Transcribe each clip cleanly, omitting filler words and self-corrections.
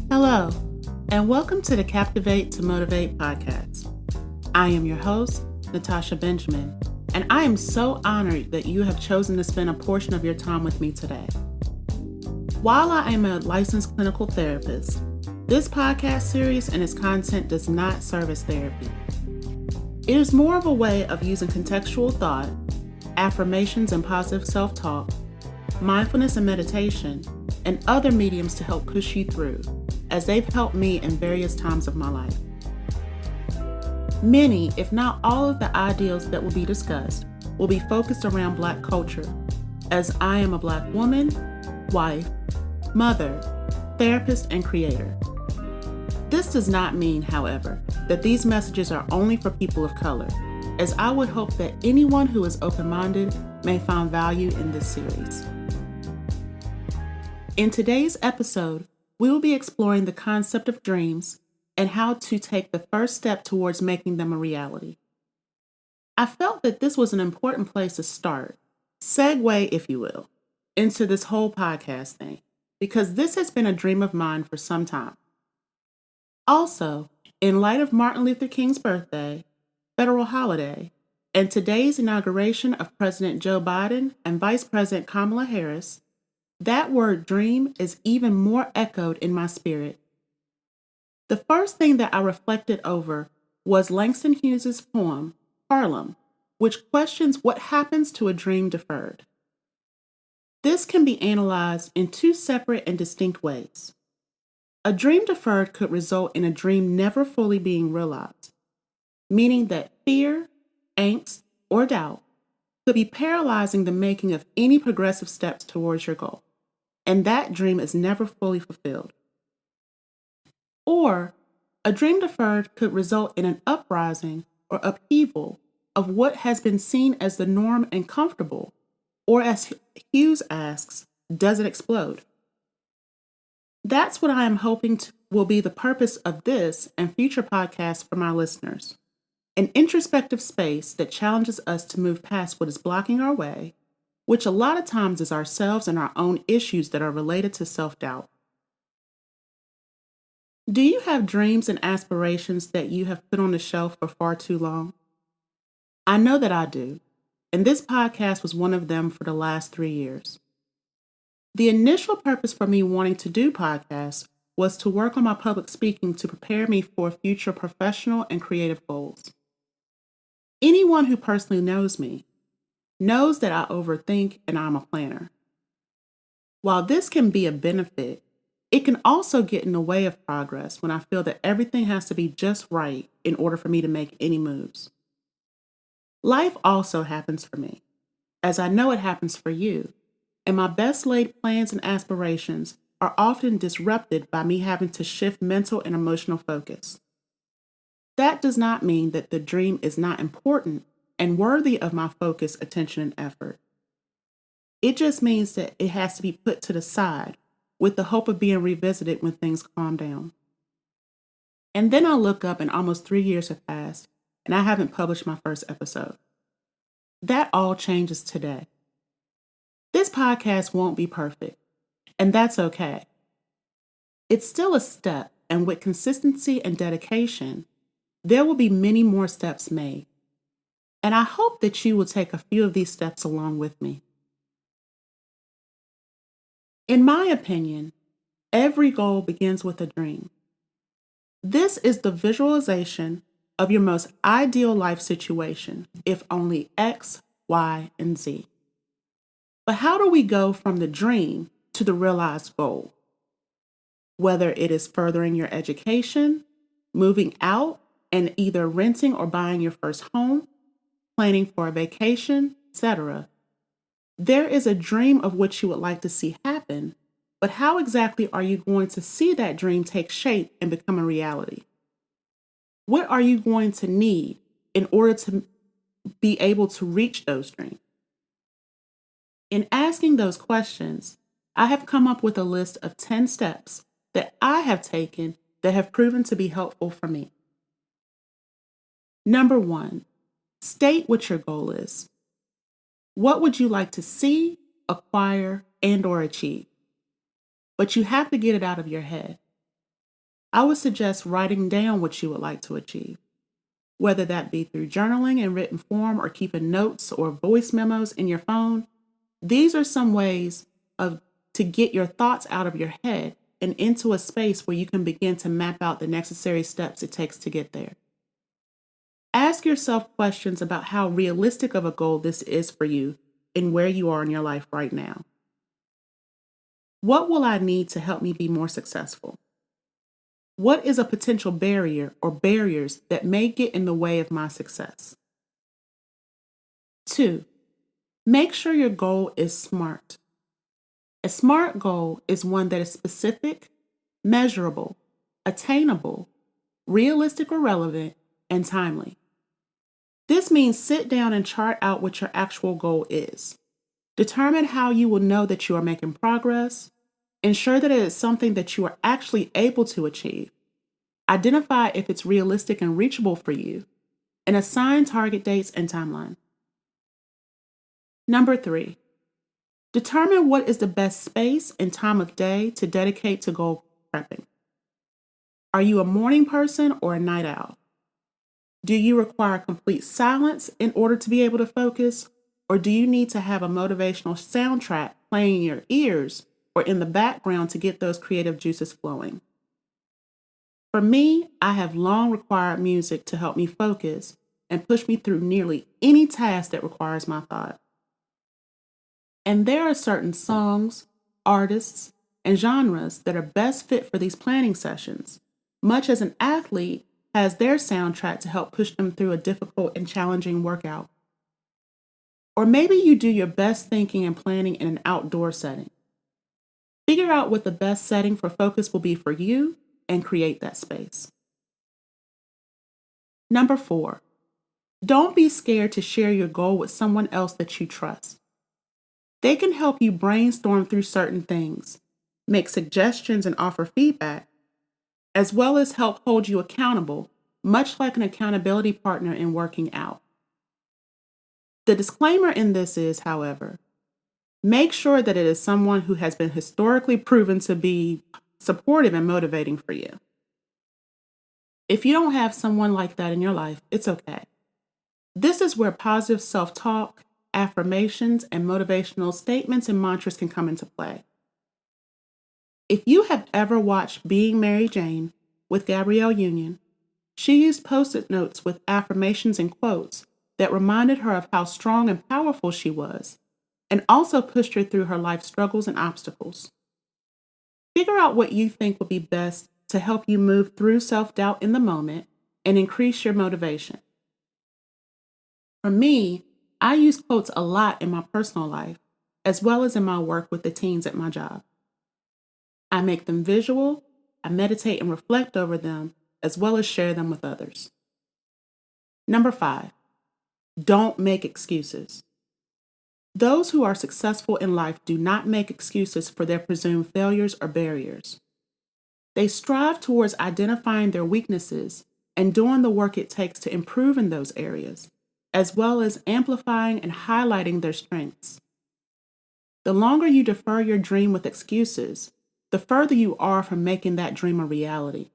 Hello, and welcome to the CapTivate to MoTivate podcast. I am your host, Natasha Benjamin, and I am so honored that you have chosen to spend a portion of your time with me today. While I am a licensed clinical therapist, this podcast series and its content does not serve as therapy. It is more of a way of using contextual thought, affirmations and positive self-talk, mindfulness and meditation, and other mediums to help push you through, as they've helped me in various times of my life. Many, if not all of the ideals that will be discussed, will be focused around Black culture, as I am a Black woman, wife, mother, therapist, and creator. This does not mean, however, that these messages are only for people of color, as I would hope that anyone who is open-minded may find value in this series. In today's episode, we will be exploring the concept of dreams and how to take the first step towards making them a reality. I felt that this was an important place to start, segue, if you will, into this whole podcast thing, because this has been a dream of mine for some time. Also, in light of Martin Luther King's birthday, federal holiday, and today's inauguration of President Joe Biden and Vice President Kamala Harris, that word dream is even more echoed in my spirit. The first thing that I reflected over was Langston Hughes' poem, Harlem, which questions what happens to a dream deferred. This can be analyzed in two separate and distinct ways. A dream deferred could result in a dream never fully being realized, meaning that fear, angst, or doubt could be paralyzing the making of any progressive steps towards your goal, and that dream is never fully fulfilled. Or, a dream deferred could result in an uprising or upheaval of what has been seen as the norm and comfortable, or as Hughes asks, does it explode? That's what I am hoping will be the purpose of this and future podcasts for my listeners. An introspective space that challenges us to move past what is blocking our way, which a lot of times is ourselves and our own issues that are related to self-doubt. Do you have dreams and aspirations that you have put on the shelf for far too long? I know that I do, and this podcast was one of them for the last 3 years. The initial purpose for me wanting to do podcasts was to work on my public speaking to prepare me for future professional and creative goals. Anyone who personally knows me knows that I overthink and I'm a planner. While this can be a benefit, it can also get in the way of progress when I feel that everything has to be just right in order for me to make any moves. Life also happens for me, as I know it happens for you, and my best laid plans and aspirations are often disrupted by me having to shift mental and emotional focus. That does not mean that the dream is not important and worthy of my focus, attention, and effort. It just means that it has to be put to the side with the hope of being revisited when things calm down. And then I look up and almost 3 years have passed and I haven't published my first episode. That all changes today. This podcast won't be perfect, and that's okay. It's still a step, and with consistency and dedication, there will be many more steps made. And I hope that you will take a few of these steps along with me. In my opinion, every goal begins with a dream. This is the visualization of your most ideal life situation, if only X, Y, and Z. But how do we go from the dream to the realized goal? Whether it is furthering your education, moving out, and either renting or buying your first home, planning for a vacation, etc. There is a dream of what you would like to see happen, but how exactly are you going to see that dream take shape and become a reality? What are you going to need in order to be able to reach those dreams? In asking those questions, I have come up with a list of 10 steps that I have taken that have proven to be helpful for me. Number 1, state what your goal is. What would you like to see, acquire, and/or achieve. But you have to get it out of your head. I would suggest writing down what you would like to achieve, whether that be through journaling in written form or keeping notes or voice memos in your phone. These are some ways to get your thoughts out of your head and into a space where you can begin to map out the necessary steps it takes to get there. Ask yourself questions about how realistic of a goal this is for you and where you are in your life right now. What will I need to help me be more successful? What is a potential barrier or barriers that may get in the way of my success? 2. Make sure your goal is SMART. A SMART goal is one that is specific, measurable, attainable, realistic or relevant, and timely. This means sit down and chart out what your actual goal is. Determine how you will know that you are making progress. Ensure that it is something that you are actually able to achieve. Identify if it's realistic and reachable for you, and assign target dates and timeline. Number 3, determine what is the best space and time of day to dedicate to goal prepping. Are you a morning person or a night owl? Do you require complete silence in order to be able to focus, or do you need to have a motivational soundtrack playing in your ears or in the background to get those creative juices flowing? For me, I have long required music to help me focus and push me through nearly any task that requires my thought. And there are certain songs, artists, and genres that are best fit for these planning sessions, much as an athlete has their soundtrack to help push them through a difficult and challenging workout. Or maybe you do your best thinking and planning in an outdoor setting. Figure out what the best setting for focus will be for you and create that space. Number 4, don't be scared to share your goal with someone else that you trust. They can help you brainstorm through certain things, make suggestions and offer feedback, as well as help hold you accountable, much like an accountability partner in working out. The disclaimer in this is, however, make sure that it is someone who has been historically proven to be supportive and motivating for you. If you don't have someone like that in your life, it's okay. This is where positive self-talk, affirmations, and motivational statements and mantras can come into play. If you have ever watched Being Mary Jane with Gabrielle Union, she used Post-it notes with affirmations and quotes that reminded her of how strong and powerful she was, and also pushed her through her life struggles and obstacles. Figure out what you think would be best to help you move through self-doubt in the moment and increase your motivation. For me, I use quotes a lot in my personal life, as well as in my work with the teens at my job. I make them visual, I meditate and reflect over them, as well as share them with others. Number 5, don't make excuses. Those who are successful in life do not make excuses for their presumed failures or barriers. They strive towards identifying their weaknesses and doing the work it takes to improve in those areas, as well as amplifying and highlighting their strengths. The longer you defer your dream with excuses, the further you are from making that dream a reality.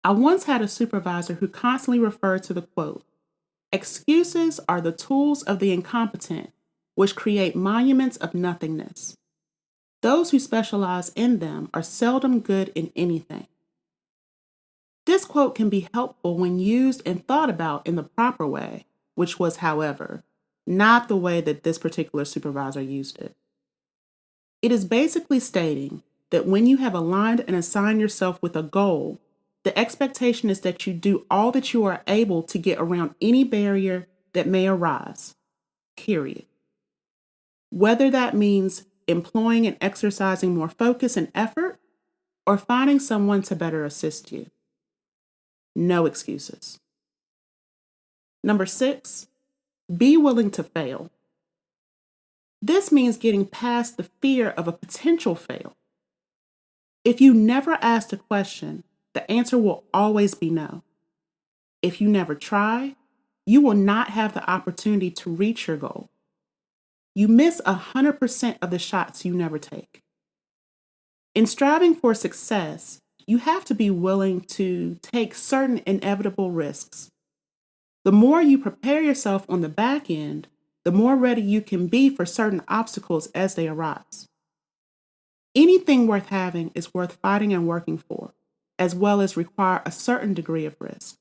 I once had a supervisor who constantly referred to the quote, "Excuses are the tools of the incompetent, which create monuments of nothingness. Those who specialize in them are seldom good in anything." This quote can be helpful when used and thought about in the proper way, which was, however, not the way that this particular supervisor used it. It is basically stating that when you have aligned and assigned yourself with a goal, the expectation is that you do all that you are able to get around any barrier that may arise, period. Whether that means employing and exercising more focus and effort, or finding someone to better assist you. No excuses. Number 6, be willing to fail. This means getting past the fear of a potential fail. If you never ask a question, the answer will always be no. If you never try, you will not have the opportunity to reach your goal. You miss 100% of the shots you never take. In striving for success, you have to be willing to take certain inevitable risks. The more you prepare yourself on the back end, the more ready you can be for certain obstacles as they arise. Anything worth having is worth fighting and working for, as well as require a certain degree of risk.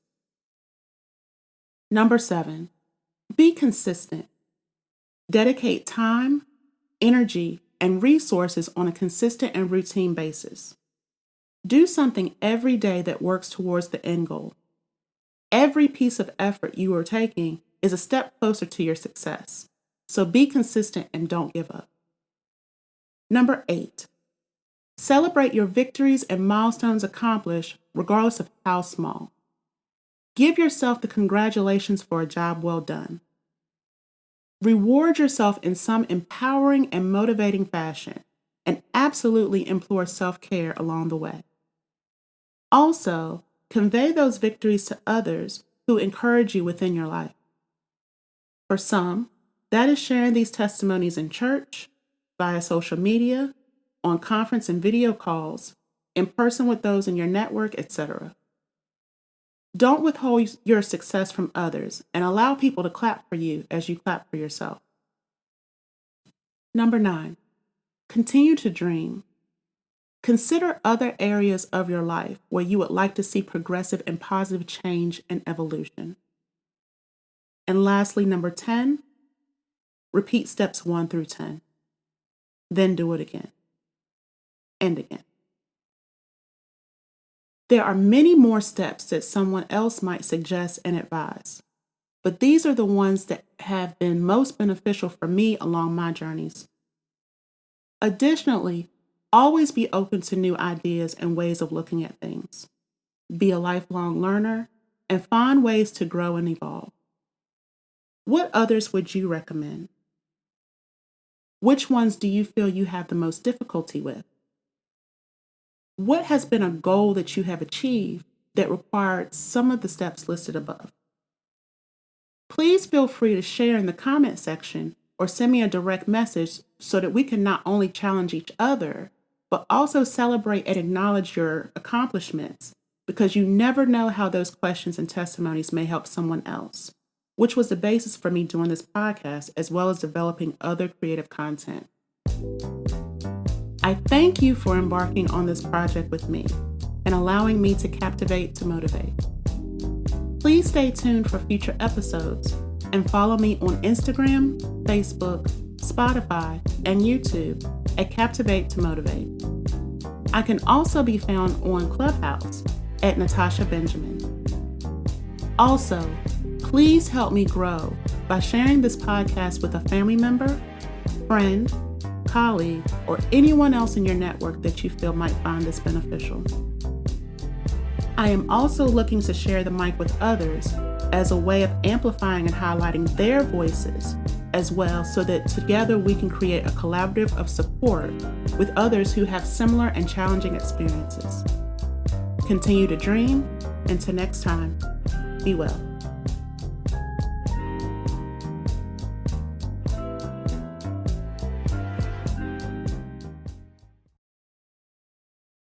Number 7, be consistent. Dedicate time, energy, and resources on a consistent and routine basis. Do something every day that works towards the end goal. Every piece of effort you are taking is a step closer to your success, so be consistent and don't give up. Number 8, celebrate your victories and milestones accomplished regardless of how small. Give yourself the congratulations for a job well done. Reward yourself in some empowering and motivating fashion, and absolutely implore self-care along the way. Also, convey those victories to others who encourage you within your life. For some, that is sharing these testimonies in church, via social media, on conference and video calls, in person with those in your network, etc. Don't withhold your success from others and allow people to clap for you as you clap for yourself. Number 9, continue to dream. Consider other areas of your life where you would like to see progressive and positive change and evolution. And lastly, number 10, repeat steps 1 through 10. Then do it again and again. There are many more steps that someone else might suggest and advise, but these are the ones that have been most beneficial for me along my journeys. Additionally, always be open to new ideas and ways of looking at things. Be a lifelong learner and find ways to grow and evolve. What others would you recommend? Which ones do you feel you have the most difficulty with? What has been a goal that you have achieved that required some of the steps listed above? Please feel free to share in the comment section or send me a direct message so that we can not only challenge each other, but also celebrate and acknowledge your accomplishments, because you never know how those questions and testimonies may help someone else, which was the basis for me doing this podcast, as well as developing other creative content. I thank you for embarking on this project with me and allowing me to captivate to motivate. Please stay tuned for future episodes and follow me on Instagram, Facebook, Spotify, and YouTube at CapTivate to Motivate. I can also be found on Clubhouse at Natasha Benjamin. Also, please help me grow by sharing this podcast with a family member, friend, colleague, or anyone else in your network that you feel might find this beneficial. I am also looking to share the mic with others as a way of amplifying and highlighting their voices as well, so that together we can create a collaborative of support with others who have similar and challenging experiences. Continue to dream. Until next time, be well.